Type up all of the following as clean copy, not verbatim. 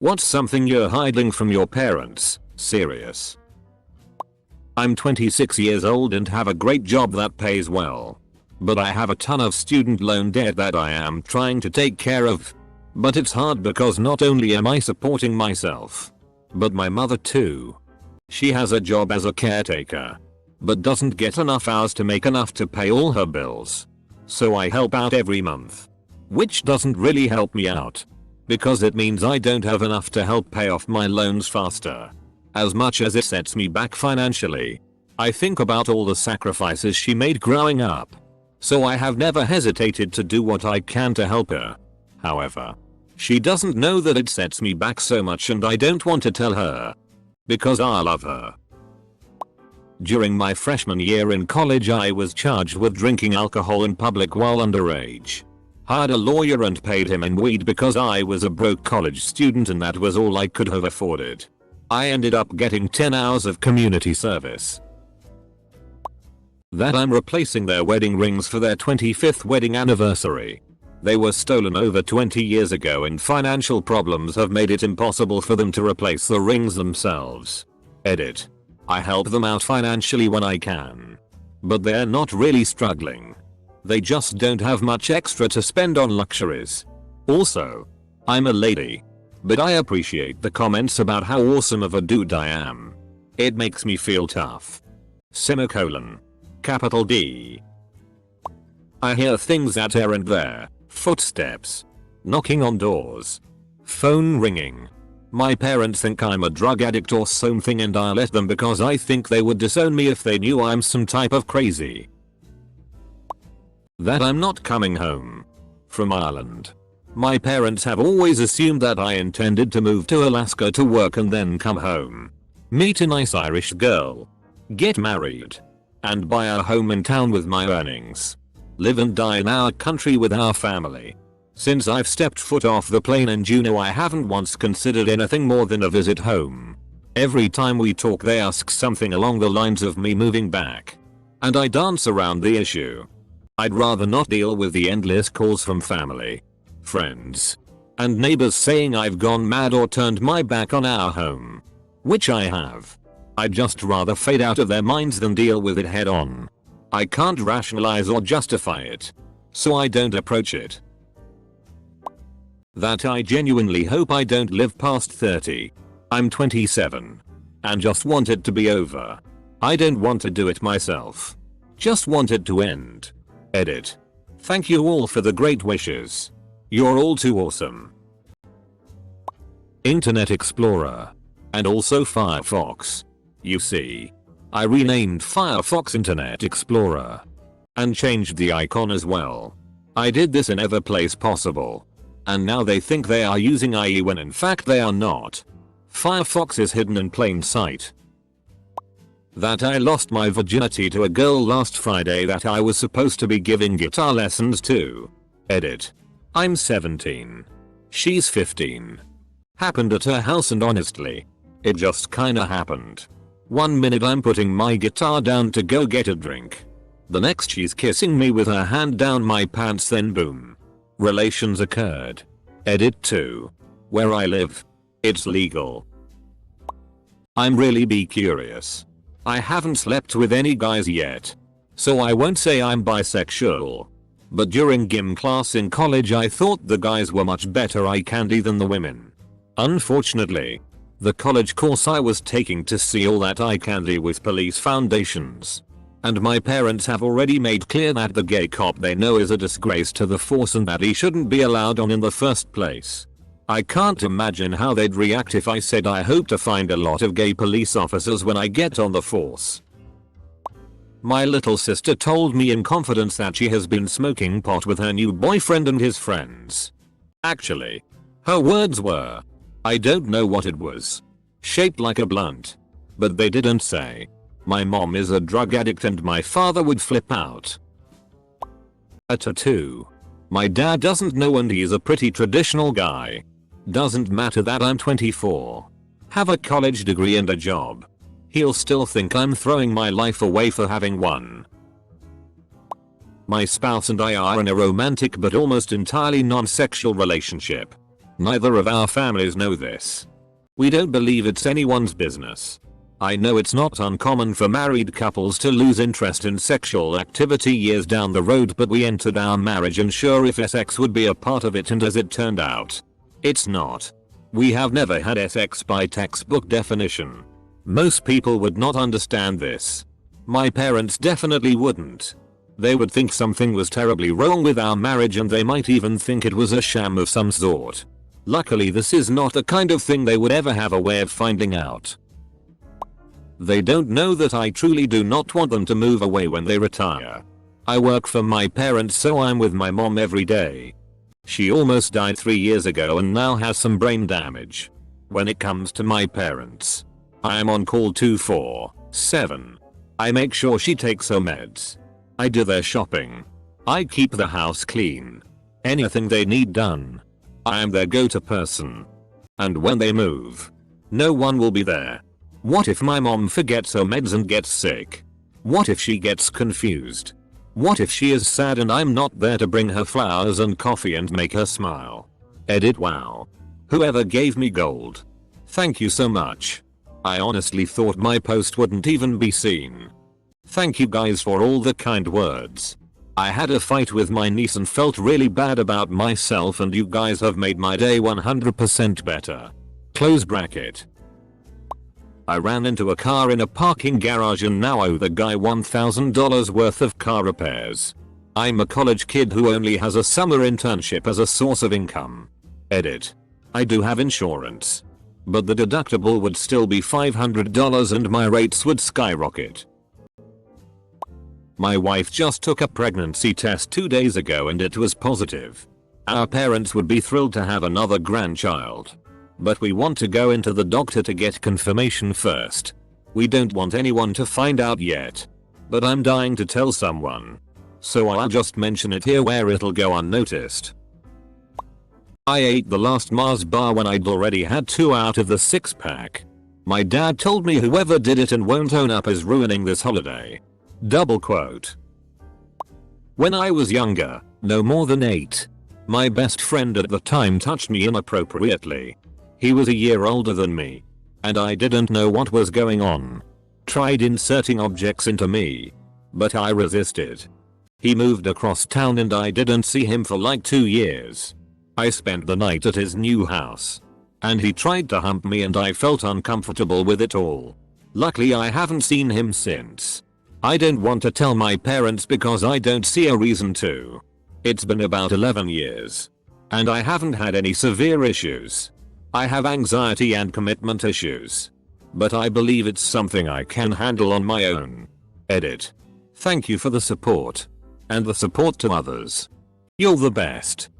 What's something you're hiding from your parents? Serious. I'm 26 years old and have a great job that pays well. But I have a ton of student loan debt that I am trying to take care of. But it's hard because not only am I supporting myself, but my mother too. She has a job as a caretaker, but doesn't get enough hours to make enough to pay all her bills. So I help out every month. Which doesn't really help me out, because it means I don't have enough to help pay off my loans faster. As much as it sets me back financially, I think about all the sacrifices she made growing up. So I have never hesitated to do what I can to help her. However, she doesn't know that it sets me back so much and I don't want to tell her, because I love her. During my freshman year in college I was charged with drinking alcohol in public while underage. Hired a lawyer and paid him in weed because I was a broke college student and that was all I could have afforded. I ended up getting 10 hours of community service. That I'm replacing their wedding rings for their 25th wedding anniversary. They were stolen over 20 years ago and financial problems have made it impossible for them to replace the rings themselves. Edit. I help them out financially when I can. But they're not really struggling. They just don't have much extra to spend on luxuries. Also, I'm a lady. But I appreciate the comments about how awesome of a dude I am. It makes me feel tough. Semicolon. Capital D. I hear things at here and there. Footsteps. Knocking on doors. Phone ringing. My parents think I'm a drug addict or something and I let them because I think they would disown me if they knew I'm some type of crazy. That I'm not coming home from Ireland. My parents have always assumed that I intended to move to Alaska to work and then come home, meet a nice Irish girl, get married, and buy a home in town with my earnings. Live and die in our country with our family. Since I've stepped foot off the plane in Juneau I haven't once considered anything more than a visit home. Every time we talk they ask something along the lines of me moving back. And I dance around the issue. I'd rather not deal with the endless calls from family, friends, and neighbors saying I've gone mad or turned my back on our home. Which I have. I'd just rather fade out of their minds than deal with it head on. I can't rationalize or justify it, so I don't approach it. That I genuinely hope I don't live past 30. I'm 27. And just want it to be over. I don't want to do it myself. Just want it to end. Edit. Thank you all for the great wishes. You're all too awesome. Internet Explorer. And also Firefox. You see, I renamed Firefox Internet Explorer. And changed the icon as well. I did this in every place possible. And now they think they are using IE when in fact they are not. Firefox is hidden in plain sight. That I lost my virginity to a girl last Friday that I was supposed to be giving guitar lessons to. Edit. I'm 17. She's 15. Happened at her house and honestly, it just kinda happened. One minute I'm putting my guitar down to go get a drink. The next she's kissing me with her hand down my pants, then boom. Relations occurred. Edit 2. Where I live, it's legal. I'm really be curious. I haven't slept with any guys yet, so I won't say I'm bisexual. But during gym class in college I thought the guys were much better eye candy than the women. Unfortunately, the college course I was taking to see all that eye candy with police foundations. And my parents have already made clear that the gay cop they know is a disgrace to the force and that he shouldn't be allowed on in the first place. I can't imagine how they'd react if I said I hope to find a lot of gay police officers when I get on the force. My little sister told me in confidence that she has been smoking pot with her new boyfriend and his friends. Actually, her words were, I don't know what it was. Shaped like a blunt. But they didn't say. My mom is a drug addict and my father would flip out. A tattoo. My dad doesn't know and he's a pretty traditional guy. Doesn't matter that I'm 24. Have a college degree and a job. He'll still think I'm throwing my life away for having one. My spouse and I are in a romantic but almost entirely non-sexual relationship. Neither of our families know this. We don't believe it's anyone's business. I know it's not uncommon for married couples to lose interest in sexual activity years down the road, but we entered our marriage unsure if sex would be a part of it, and as it turned out, it's not. We have never had sex by textbook definition. Most people would not understand this. My parents definitely wouldn't. They would think something was terribly wrong with our marriage, and they might even think it was a sham of some sort. Luckily, this is not the kind of thing they would ever have a way of finding out. They don't know that I truly do not want them to move away when they retire. I work for my parents, so I'm with my mom every day. She almost died 3 years ago and now has some brain damage. When it comes to my parents, I am on call 24/7. I make sure she takes her meds. I do their shopping. I keep the house clean. Anything they need done, I am their go-to person. And when they move, no one will be there. What if my mom forgets her meds and gets sick? What if she gets confused? What if she is sad and I'm not there to bring her flowers and coffee and make her smile? Edit. Wow. Whoever gave me gold. Thank you so much. I honestly thought my post wouldn't even be seen. Thank you guys for all the kind words. I had a fight with my niece and felt really bad about myself, and you guys have made my day 100% better. Close bracket. I ran into a car in a parking garage and now owe the guy $1,000 worth of car repairs. I'm a college kid who only has a summer internship as a source of income. Edit. I do have insurance, but the deductible would still be $500 and my rates would skyrocket. My wife just took a pregnancy test 2 days ago and it was positive. Our parents would be thrilled to have another grandchild, but we want to go into the doctor to get confirmation first. We don't want anyone to find out yet, but I'm dying to tell someone, so I'll just mention it here where it'll go unnoticed. I ate the last Mars bar when I'd already had 2 out of the 6-pack. My dad told me whoever did it and won't own up is ruining this holiday. Double quote. When I was younger, no more than 8, my best friend at the time touched me inappropriately. He was a year older than me, and I didn't know what was going on. Tried inserting objects into me, but I resisted. He moved across town and I didn't see him for like 2 years. I spent the night at his new house, and he tried to hump me and I felt uncomfortable with it all. Luckily I haven't seen him since. I don't want to tell my parents because I don't see a reason to. It's been about 11 years, and I haven't had any severe issues. I have anxiety and commitment issues, but I believe it's something I can handle on my own. Edit. Thank you for the support, and the support to others. You're the best.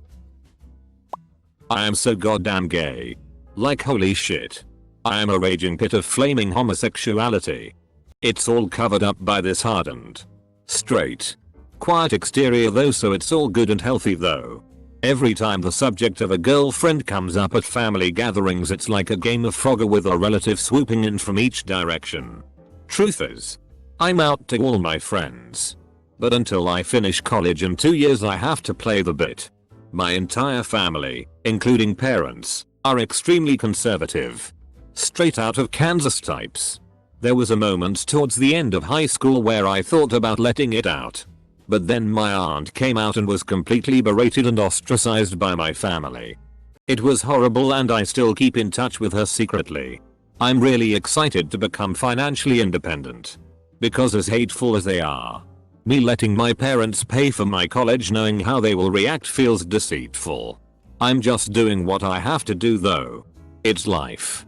I am so goddamn gay. Like holy shit. I am a raging pit of flaming homosexuality. It's all covered up by this hardened, straight, quiet exterior though, so it's all good and healthy though. Every time the subject of a girlfriend comes up at family gatherings, it's like a game of Frogger with a relative swooping in from each direction. Truth is, I'm out to all my friends, but until I finish college in 2 years I have to play the bit. My entire family, including parents, are extremely conservative. Straight out of Kansas types. There was a moment towards the end of high school where I thought about letting it out. But then my aunt came out and was completely berated and ostracized by my family. It was horrible and I still keep in touch with her secretly. I'm really excited to become financially independent. Because as hateful as they are, me letting my parents pay for my college knowing how they will react feels deceitful. I'm just doing what I have to do though. It's life.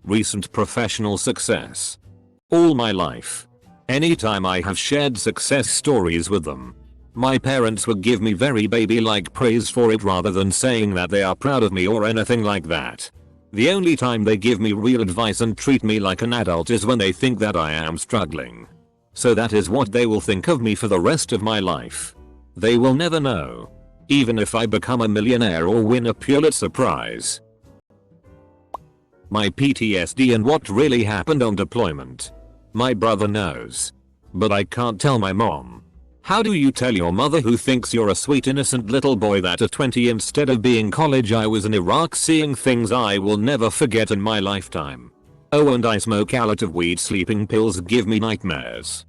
Recent professional success. All my life, anytime I have shared success stories with them, my parents would give me very baby-like praise for it rather than saying that they are proud of me or anything like that. The only time they give me real advice and treat me like an adult is when they think that I am struggling. So that is what they will think of me for the rest of my life. They will never know. Even if I become a millionaire or win a Pulitzer Prize. My PTSD and what really happened on deployment. My brother knows, but I can't tell my mom. How do you tell your mother who thinks you're a sweet innocent little boy that at 20 instead of being college I was in Iraq seeing things I will never forget in my lifetime. Oh, and I smoke a lot of weed. Sleeping pills give me nightmares.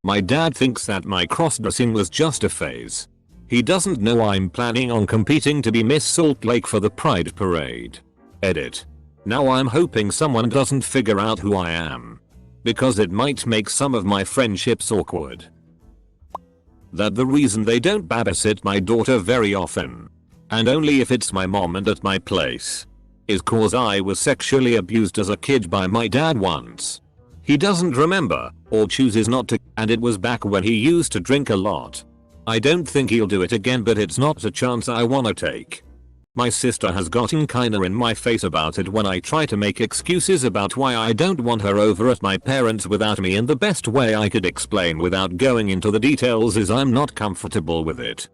My dad thinks that my cross-dressing was just a phase. He doesn't know I'm planning on competing to be Miss Salt Lake for the Pride Parade. Edit. Now I'm hoping someone doesn't figure out who I am, because it might make some of my friendships awkward. That the reason they don't babysit my daughter very often, and only if it's my mom and at my place, is cause I was sexually abused as a kid by my dad once. He doesn't remember, or chooses not to, and it was back when he used to drink a lot. I don't think he'll do it again, but it's not a chance I wanna take. My sister has gotten kinda in my face about it when I try to make excuses about why I don't want her over at my parents without me, and the best way I could explain without going into the details is I'm not comfortable with it.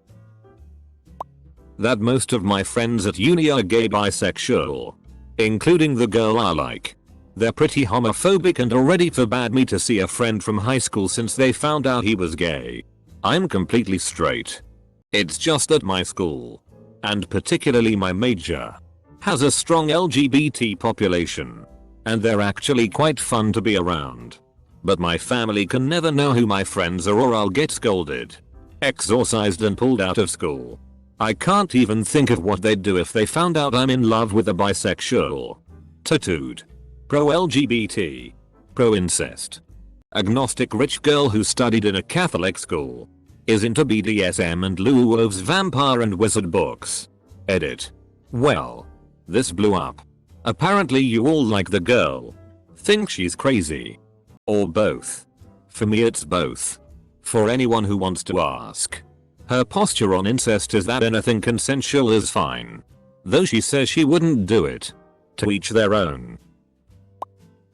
That most of my friends at uni are gay bisexual, including the girl I like. They're pretty homophobic and already forbade me to see a friend from high school since they found out he was gay. I'm completely straight. It's just that my school, and particularly my major, has a strong LGBT population, and they're actually quite fun to be around. But my family can never know who my friends are or I'll get scolded, exorcised and pulled out of school. I can't even think of what they'd do if they found out I'm in love with a bisexual, tattooed, pro-LGBT, pro-incest, agnostic rich girl who studied in a Catholic school, is into BDSM and Lou Wolf's vampire and wizard books. Edit. Well, this blew up. Apparently you all like the girl, think she's crazy, or both. For me it's both. For anyone who wants to ask, her posture on incest is that anything consensual is fine, though she says she wouldn't do it. To each their own.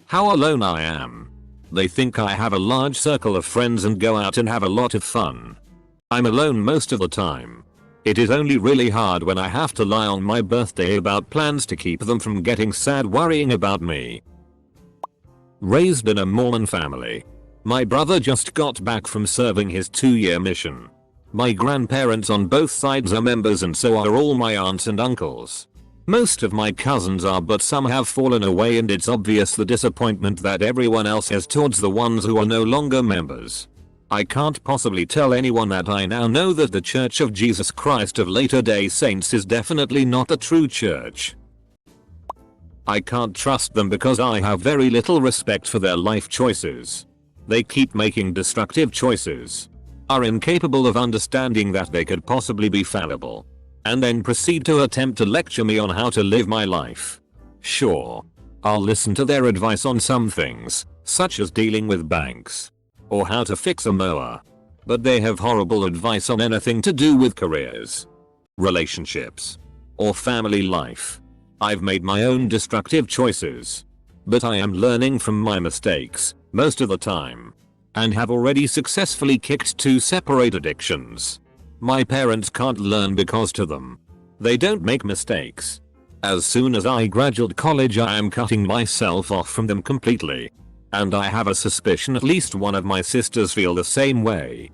How alone I am. They think I have a large circle of friends and go out and have a lot of fun. I'm alone most of the time. It is only really hard when I have to lie on my birthday about plans to keep them from getting sad worrying about me. Raised in a Mormon family. My brother just got back from serving his 2-year mission. My grandparents on both sides are members, and so are all my aunts and uncles. Most of my cousins are, but some have fallen away, and it's obvious the disappointment that everyone else has towards the ones who are no longer members. I can't possibly tell anyone that I now know that the Church of Jesus Christ of Latter-day Saints is definitely not the true church. I can't trust them because I have very little respect for their life choices. They keep making destructive choices, are incapable of understanding that they could possibly be fallible, and then proceed to attempt to lecture me on how to live my life. Sure, I'll listen to their advice on some things, such as dealing with banks, or how to fix a mower, but they have horrible advice on anything to do with careers, relationships, or family life. I've made my own destructive choices, but I am learning from my mistakes most of the time, and have already successfully kicked 2 separate addictions. My parents can't learn because to them, they don't make mistakes. As soon as I graduate college I am cutting myself off from them completely. And I have a suspicion at least one of my sisters feel the same way.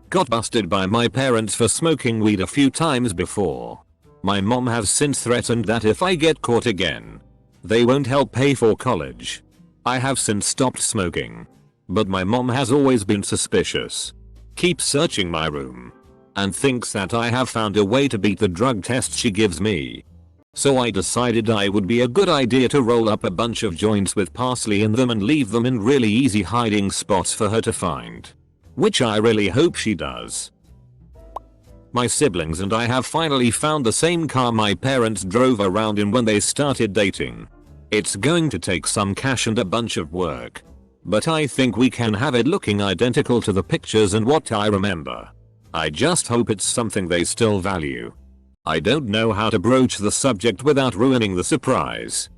Got busted by my parents for smoking weed a few times before. My mom has since threatened that if I get caught again, they won't help pay for college. I have since stopped smoking, but my mom has always been suspicious. Keeps searching my room, and thinks that I have found a way to beat the drug tests she gives me. So I decided I would be a good idea to roll up a bunch of joints with parsley in them and leave them in really easy hiding spots for her to find. Which I really hope she does. My siblings and I have finally found the same car my parents drove around in when they started dating. It's going to take some cash and a bunch of work, but I think we can have it looking identical to the pictures and what I remember. I just hope it's something they still value. I don't know how to broach the subject without ruining the surprise.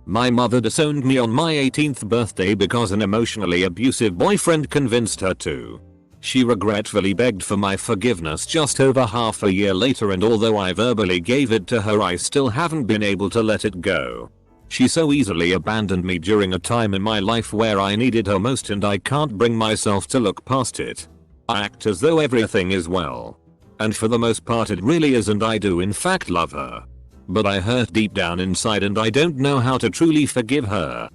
My mother disowned me on my 18th birthday because an emotionally abusive boyfriend convinced her to. She regretfully begged for my forgiveness just over half a year later, and although I verbally gave it to her I still haven't been able to let it go. She so easily abandoned me during a time in my life where I needed her most, and I can't bring myself to look past it. I act as though everything is well. And for the most part it really is, and I do in fact love her. But I hurt deep down inside and I don't know how to truly forgive her.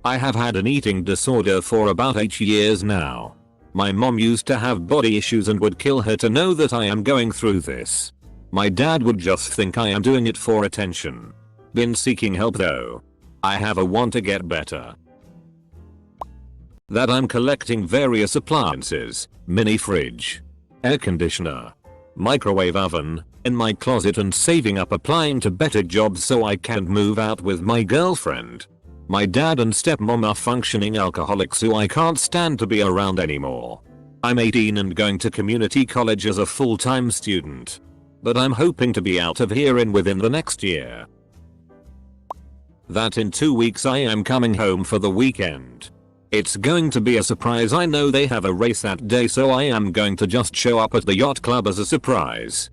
I have had an eating disorder for about 8 years now. My mom used to have body issues and would kill her to know that I am going through this. My dad would just think I am doing it for attention. Been seeking help though. I have a want to get better. That I'm collecting various appliances, mini fridge, air conditioner, microwave oven, in my closet and saving up applying to better jobs so I can move out with my girlfriend. My dad and stepmom are functioning alcoholics who I can't stand to be around anymore. I'm 18 and going to community college as a full-time student. But I'm hoping to be out of here within the next year. That in 2 weeks I am coming home for the weekend. It's going to be a surprise. I know they have a race that day, so I am going to just show up at the yacht club as a surprise.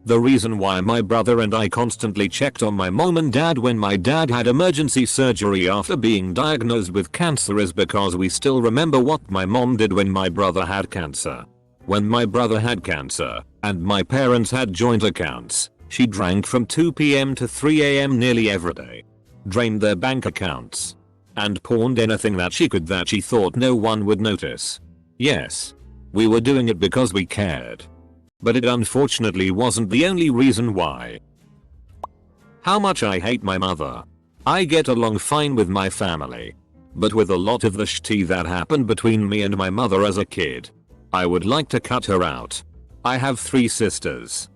The reason why my brother and I constantly checked on my mom and dad when my dad had emergency surgery after being diagnosed with cancer is because we still remember what my mom did when my brother had cancer. When my brother had cancer, and my parents had joint accounts, she drank from 2 PM to 3 AM nearly every day. Drained their bank accounts. And pawned anything that she could that she thought no one would notice. Yes. We were doing it because we cared. But it unfortunately wasn't the only reason why. How much I hate my mother. I get along fine with my family. But with a lot of the shit that happened between me and my mother as a kid, I would like to cut her out. I have 3 sisters.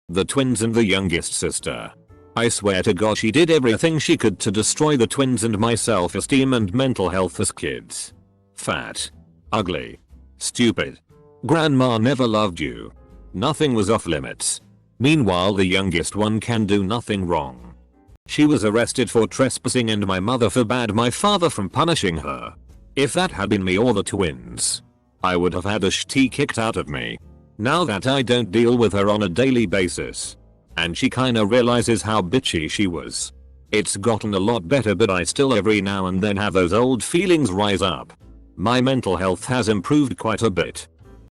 The twins and the youngest sister. I swear to God she did everything she could to destroy the twins and my self-esteem and mental health as kids. Fat. Ugly. Stupid. Grandma never loved you. Nothing was off limits. Meanwhile the youngest one can do nothing wrong. She was arrested for trespassing and my mother forbade my father from punishing her. If that had been me or the twins, I would have had a shitty kicked out of me. Now that I don't deal with her on a daily basis, and she kinda realizes how bitchy she was, it's gotten a lot better, but I still every now and then have those old feelings rise up. My mental health has improved quite a bit.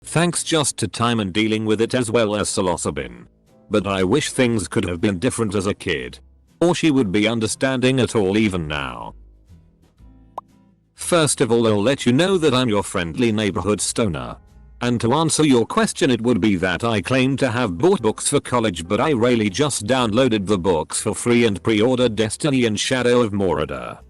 Thanks just to time and dealing with it as well as psilocybin. But I wish things could have been different as a kid. Or she would be understanding at all even now. First of all, I'll let you know that I'm your friendly neighborhood stoner. And to answer your question, it would be that I claim to have bought books for college, but I really just downloaded the books for free and pre-ordered Destiny and Shadow of Mordor.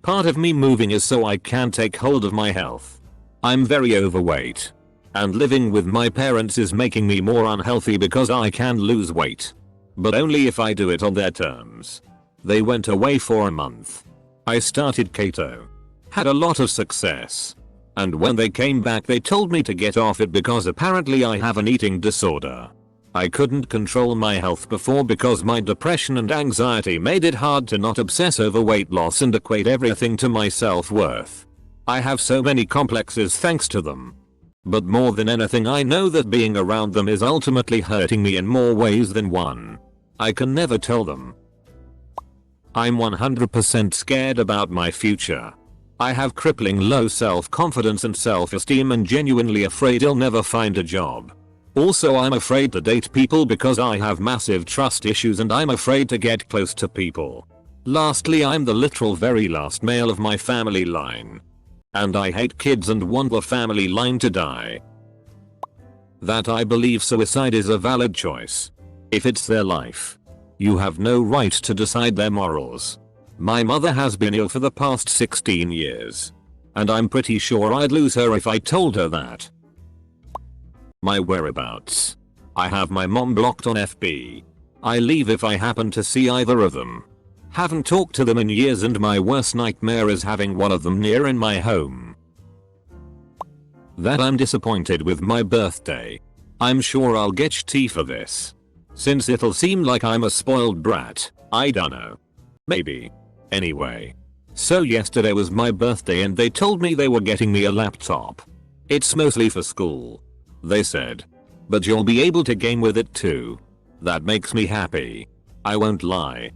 Part of me moving is so I can take hold of my health. I'm very overweight. And living with my parents is making me more unhealthy because I can lose weight. But only if I do it on their terms. They went away for a month. I started keto. Had a lot of success. And when they came back they told me to get off it because apparently I have an eating disorder. I couldn't control my health before because my depression and anxiety made it hard to not obsess over weight loss and equate everything to my self-worth. I have so many complexes thanks to them. But more than anything, I know that being around them is ultimately hurting me in more ways than one. I can never tell them. I'm 100% scared about my future. I have crippling low self-confidence and self-esteem and genuinely afraid I'll never find a job. Also, I'm afraid to date people because I have massive trust issues and I'm afraid to get close to people. Lastly, I'm the literal very last male of my family line. And I hate kids and want the family line to die. That I believe suicide is a valid choice. If it's their life, you have no right to decide their morals. My mother has been ill for the past 16 years. And I'm pretty sure I'd lose her if I told her that. My whereabouts. I have my mom blocked on FB. I leave if I happen to see either of them. Haven't talked to them in years and my worst nightmare is having one of them near in my home. That I'm disappointed with my birthday. I'm sure I'll get tea for this. Since it'll seem like I'm a spoiled brat, I dunno. Maybe. Anyway. So yesterday was my birthday and they told me they were getting me a laptop. It's mostly for school, they said. But you'll be able to game with it too. That makes me happy. I won't lie.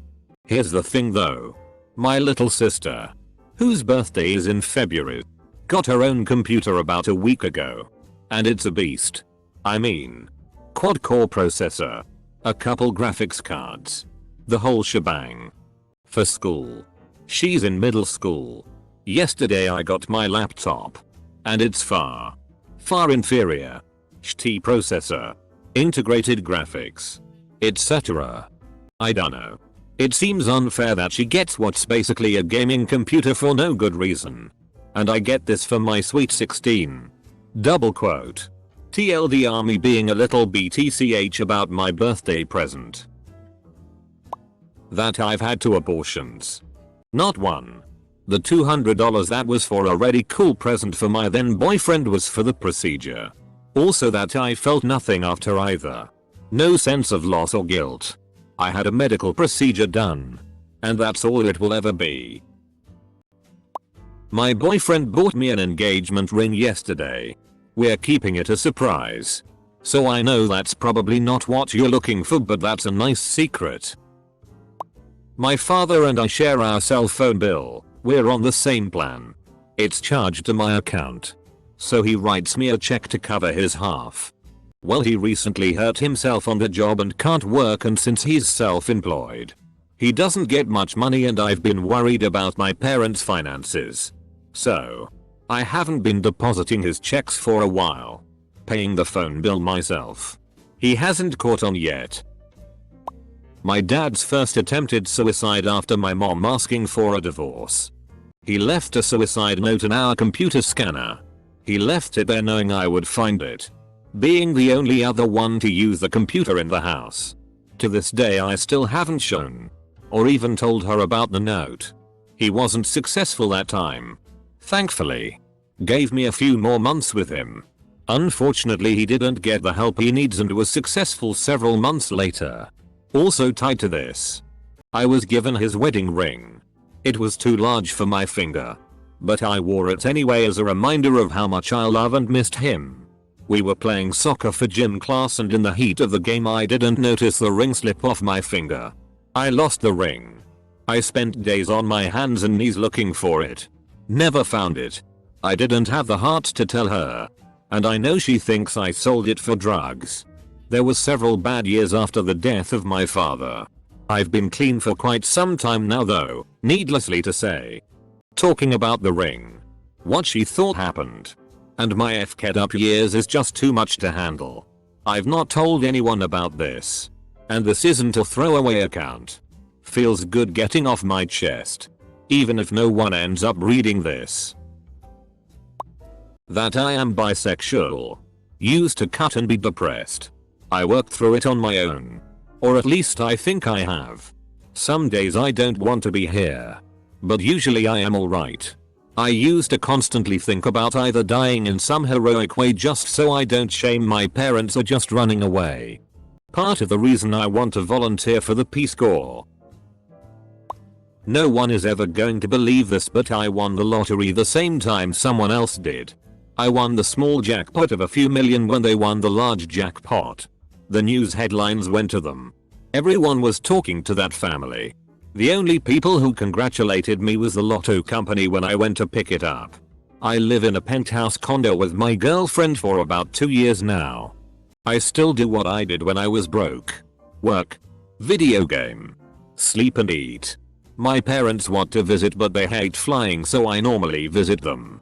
Here's the thing though. My little sister, whose birthday is in February, got her own computer about a week ago. And it's a beast. I mean, quad-core processor, a couple graphics cards, the whole shebang. For school. She's in middle school. Yesterday I got my laptop. And it's far inferior. HT processor, integrated graphics, etc. I dunno. It seems unfair that she gets what's basically a gaming computer for no good reason. And I get this for my sweet 16. Double quote. TLDR me being a little BTCH about my birthday present. That I've had 2 abortions. Not one. The $200 that was for a really cool present for my then boyfriend was for the procedure. Also that I felt nothing after either. No sense of loss or guilt. I had a medical procedure done. And that's all it will ever be. My boyfriend bought me an engagement ring yesterday. We're keeping it a surprise. So I know that's probably not what you're looking for, but that's a nice secret. My father and I share our cell phone bill. We're on the same plan. It's charged to my account. So he writes me a check to cover his half. Well, he recently hurt himself on the job and can't work, and since he's self-employed, he doesn't get much money, and I've been worried about my parents' finances. So I haven't been depositing his checks for a while. Paying the phone bill myself. He hasn't caught on yet. My dad's first attempted suicide after my mom asking for a divorce. He left a suicide note in our computer scanner. He left it there knowing I would find it. Being the only other one to use the computer in the house. To this day I still haven't shown or even told her about the note. He wasn't successful that time. Thankfully. Gave me a few more months with him. Unfortunately he didn't get the help he needs and was successful several months later. Also tied to this, I was given his wedding ring. It was too large for my finger. But I wore it anyway as a reminder of how much I love and missed him. We were playing soccer for gym class, and in the heat of the game I didn't notice the ring slip off my finger. I lost the ring. I spent days on my hands and knees looking for it. Never found it. I didn't have the heart to tell her. And I know she thinks I sold it for drugs. There was several bad years after the death of my father. I've been clean for quite some time now though, needlessly to say. Talking about the ring. What she thought happened. And my FK'd up years is just too much to handle. I've not told anyone about this. And this isn't a throwaway account. Feels good getting off my chest. Even if no one ends up reading this. That I am bisexual. Used to cut and be depressed. I worked through it on my own. Or at least I think I have. Some days I don't want to be here. But usually I am alright. I used to constantly think about either dying in some heroic way just so I don't shame my parents or just running away. Part of the reason I want to volunteer for the Peace Corps. No one is ever going to believe this, but I won the lottery the same time someone else did. I won the small jackpot of a few million when they won the large jackpot. The news headlines went to them. Everyone was talking to that family. The only people who congratulated me was the lotto company when I went to pick it up. I live in a penthouse condo with my girlfriend for about 2 years now. I still do what I did when I was broke. Work. Video game. Sleep and eat. My parents want to visit but they hate flying, so I normally visit them.